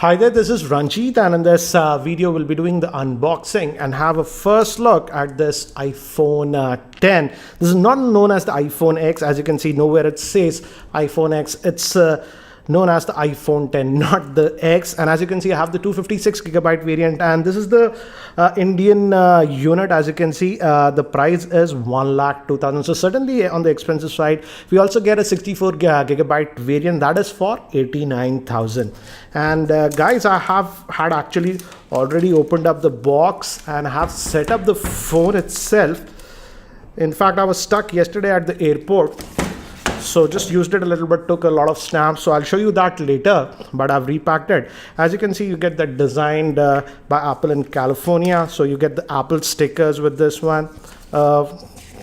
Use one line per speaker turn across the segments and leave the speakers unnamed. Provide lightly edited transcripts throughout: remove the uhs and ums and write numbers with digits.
Hi there, this is Ranjit, and in this video we'll be doing the unboxing and have a first look at this iPhone 10. This is not known as the iPhone X. As you can see, nowhere it says iPhone X. It's known as the iPhone 10, not the X. And as you can see, I have the 256GB variant, and this is the Indian unit. As you can see, the price is 1,02,000. So certainly on the expensive side. We also get a 64GB variant that is for 89,000. And guys, I have had actually already opened up the box and have set up the phone itself. In fact, I was stuck yesterday at the airport, so just used it a little bit, took a lot of snaps, so I'll show you that later, but I've repacked it. As you can see, you get that designed by Apple in California, so you get the Apple stickers with this one,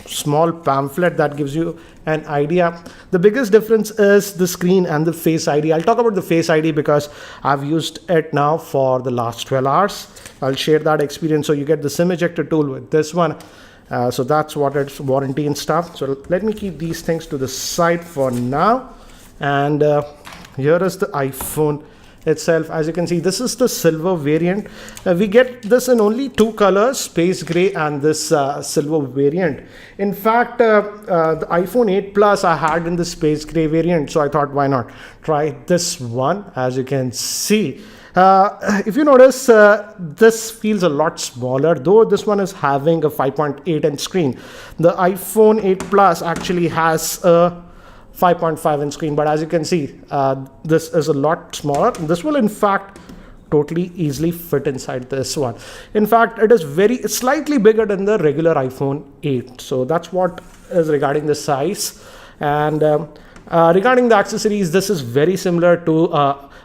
small pamphlet that gives you an idea. The biggest difference is the screen and the Face ID. I'll talk about the Face ID because I've used it now for the last 12 hours. I'll share that experience. So you get the SIM ejector tool with this one. So that's what it's warranty and stuff. So let me keep these things to the side for now. And here is the iPhone itself. As you can see, this is the silver variant. We get this in only two colors, space gray and this silver variant. In fact, the iPhone 8 Plus I had in the space gray variant, so I thought, why not try this one? As you can see, if you notice, this feels a lot smaller, though this one is having a 5.8-inch screen. The iPhone 8 Plus actually has a 5.5-inch screen, but as you can see, this is a lot smaller. This will in fact totally easily fit inside this one. In fact, it is slightly bigger than the regular iPhone 8. So that's what is regarding the size. And regarding the accessories, this is very similar to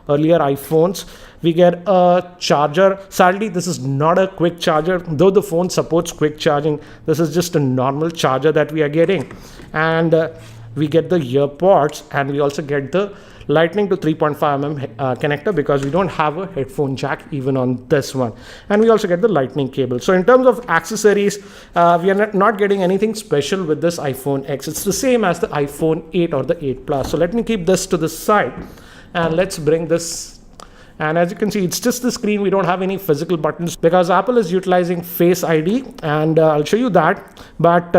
earlier iPhones. We get a charger. Sadly, this is not a quick charger, though the phone supports quick charging. This is just a normal charger that we are getting. And we get the ear pods, and we also get the Lightning to 3.5mm connector because we don't have a headphone jack even on this one. And we also get the Lightning cable. So in terms of accessories, we are not getting anything special with this iPhone X. It's the same as the iPhone 8 or the 8 Plus. So let me keep this to the side and let's bring this. And as you can see, it's just the screen. We don't have any physical buttons because Apple is utilizing Face ID, and I'll show you that. But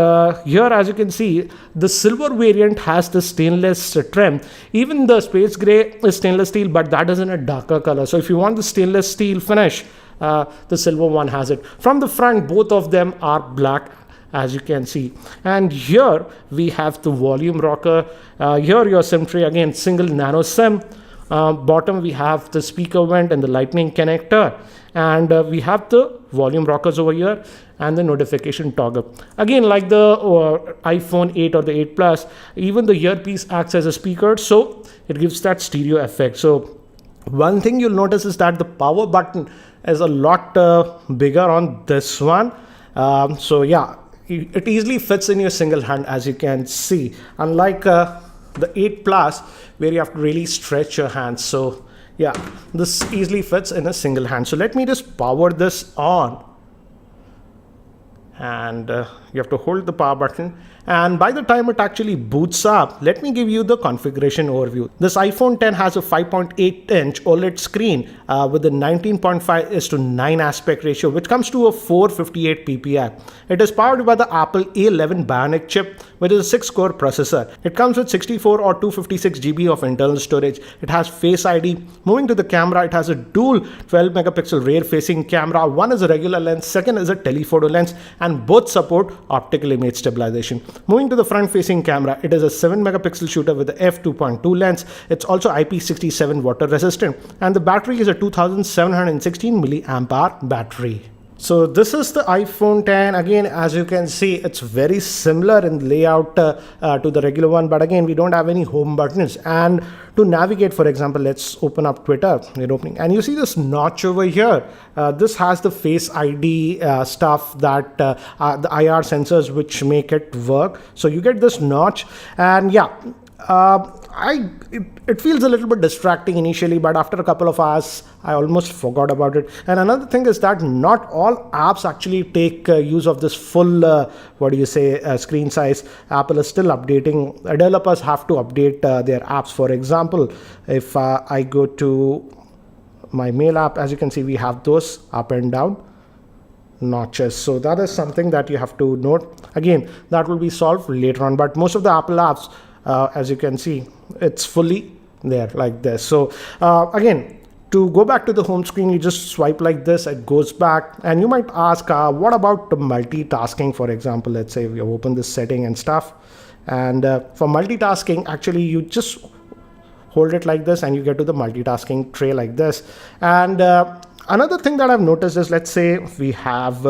here, as you can see, the silver variant has the stainless trim. Even the space gray is stainless steel, but that is in a darker color. So if you want the stainless steel finish, the silver one has it. From the front, both of them are black, as you can see. And here we have the volume rocker. Here your SIM tray, again, single nano SIM. Bottom we have the speaker vent and the Lightning connector, and we have the volume rockers over here and the notification toggle. Again, like the iPhone 8 or the 8 Plus, even the earpiece acts as a speaker, so it gives that stereo effect. So one thing you'll notice is that the power button is a lot bigger on this one. So yeah, it easily fits in your single hand, as you can see, unlike the 8 Plus, where you have to really stretch your hands. So yeah, this easily fits in a single hand. So let me just power this on, and you have to hold the power button, and by the time it actually boots up, let me give you the configuration overview. This iPhone 10 has a 5.8-inch OLED screen with a 19.5:9 aspect ratio, which comes to a 458 ppi. It is powered by the Apple A11 Bionic chip, which is a 6-core processor. It comes with 64 or 256GB of internal storage. It has Face ID. Moving to the camera, it has a dual 12-megapixel rear-facing camera. One is a regular lens, second is a telephoto lens, and both support optical image stabilization. Moving to the front-facing camera, it is a 7-megapixel shooter with the f2.2 lens. It's also IP67 water resistant, and the battery is a 2716 milliamp hour battery. So this is the iPhone 10. Again, as you can see, it's very similar in layout to the regular one, but again, we don't have any home buttons. And to navigate, for example, let's open up Twitter. We're opening, and you see this notch over here. This has the Face ID stuff, that the IR sensors which make it work. So you get this notch, and yeah, it feels a little bit distracting initially, but after a couple of hours, I almost forgot about it. And another thing is that not all apps actually take use of this full, screen size. Apple is still updating. Developers have to update their apps. For example, if I go to my mail app, as you can see, we have those up and down notches. So that is something that you have to note. Again, that will be solved later on, but most of the Apple apps, as you can see, it's fully there like this. So again, to go back to the home screen, you just swipe like this, it goes back. And you might ask, what about the multitasking? For example, let's say we open this setting and stuff, and for multitasking, actually you just hold it like this and you get to the multitasking tray like this. And another thing that I've noticed is, let's say we have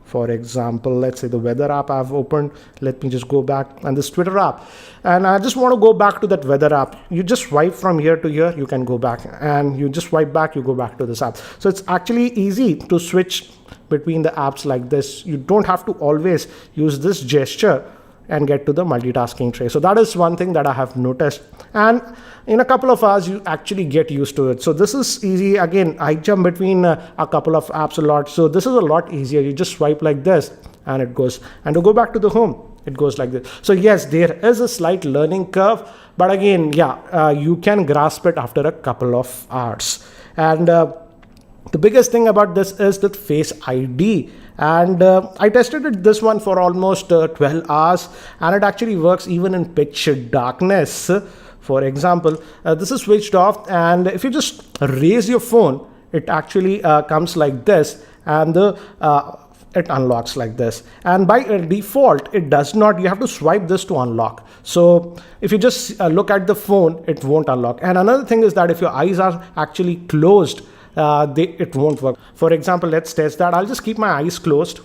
for example, let's say the weather app I've opened. Let me just go back, and this Twitter app, and I just want to go back to that weather app. You just swipe from here to here, you can go back, and you just swipe back, you go back to this app. So it's actually easy to switch between the apps like this. You don't have to always use this gesture and get to the multitasking tray. So that is one thing that I have noticed, and in a couple of hours you actually get used to it. So this is easy. Again, I jump between a couple of apps a lot, so this is a lot easier. You just swipe like this and it goes, and to go back to the home, it goes like this. So yes, there is a slight learning curve, but again, yeah, you can grasp it after a couple of hours. And the biggest thing about this is the Face ID. And I tested this one for almost 12 hours, and it actually works even in pitch darkness. For example, this is switched off, and if you just raise your phone, it actually comes like this, and it unlocks like this. And by default, it does not. You have to swipe this to unlock. So if you just look at the phone, it won't unlock. And another thing is that if your eyes are actually closed, it won't work. For example, let's test that. I'll just keep my eyes closed,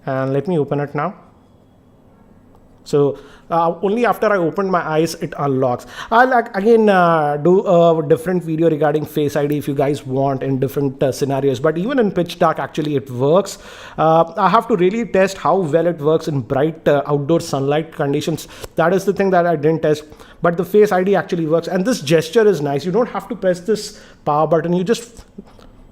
and let me open it now. So only after I open my eyes, it unlocks. I'll again do a different video regarding Face ID if you guys want, in different scenarios. But even in pitch dark, actually it works. I have to really test how well it works in bright outdoor sunlight conditions. That is the thing that I didn't test. But the Face ID actually works, and this gesture is nice. You don't have to press this power button. You just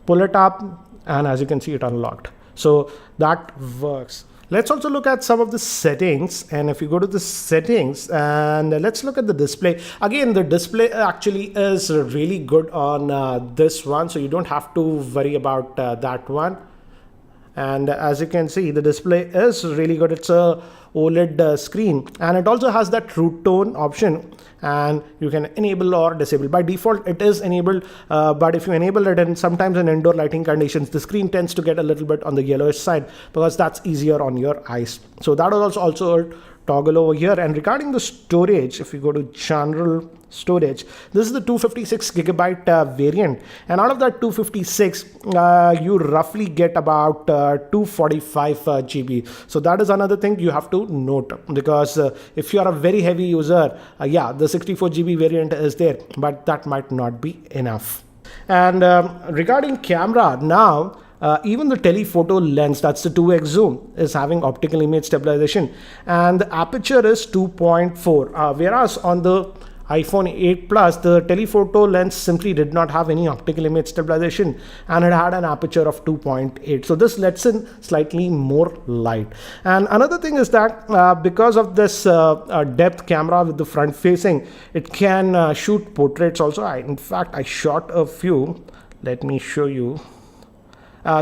pull it up, and as you can see, it unlocked. So that works. Let's also look at some of the settings, and if you go to the settings, and let's look at the display. Again, the display actually is really good on this one, so you don't have to worry about that one. And as you can see, the display is really good. It's a OLED screen, and it also has that True Tone option, and you can enable or disable. By default, it is enabled, but if you enable it, and sometimes in indoor lighting conditions, the screen tends to get a little bit on the yellowish side, because that's easier on your eyes. So that is also a toggle over here. And regarding the storage, if you go to general storage, this is the 256 gigabyte variant, and out of that 256 you roughly get about 245 GB. So that is another thing you have to note, because if you are a very heavy user, yeah, the 64 GB variant is there, but that might not be enough. And regarding camera now, even the telephoto lens, that's the 2x zoom, is having optical image stabilization, and the aperture is 2.4, whereas on the iPhone 8 Plus, the telephoto lens simply did not have any optical image stabilization, and it had an aperture of 2.8. So this lets in slightly more light. And another thing is that because of this depth camera with the front facing, it can shoot portraits also. In fact, I shot a few. Let me show you.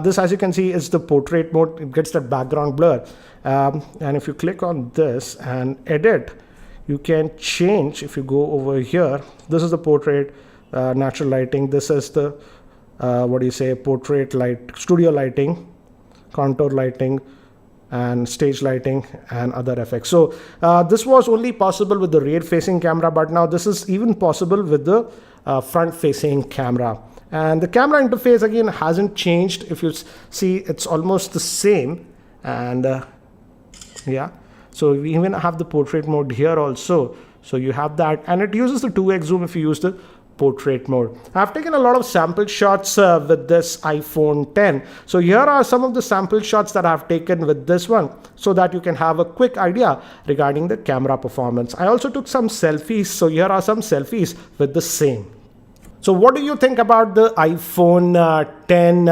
This, as you can see, is the portrait mode. It gets that background blur. And if you click on this and edit, you can change. If you go over here, this is the portrait, natural lighting. This is the portrait light, studio lighting, contour lighting, and stage lighting, and other effects. So this was only possible with the rear facing camera, but now this is even possible with the front facing camera. And the camera interface again hasn't changed. If you see, it's almost the same. And yeah, so we even have the portrait mode here also. So you have that, and it uses the 2x zoom if you use the portrait mode. I've taken a lot of sample shots with this iPhone 10. So here are some of the sample shots that I've taken with this one, so that you can have a quick idea regarding the camera performance. I also took some selfies. So here are some selfies with the same. So what do you think about the iPhone 10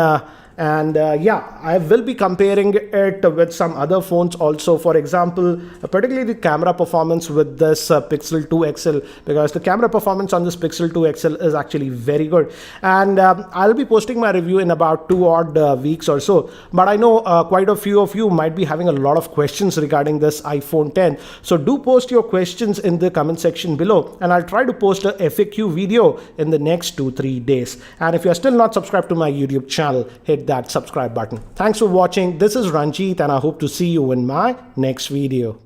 And yeah, I will be comparing it with some other phones also. For example, particularly the camera performance with this Pixel 2 XL, because the camera performance on this Pixel 2 XL is actually very good. And I'll be posting my review in about 2 odd weeks or so. But I know quite a few of you might be having a lot of questions regarding this iPhone 10. So do post your questions in the comment section below, and I'll try to post a FAQ video in the next 2-3 days. And if you're still not subscribed to my YouTube channel, hit that subscribe button. Thanks for watching. This is Ranjit, and I hope to see you in my next video.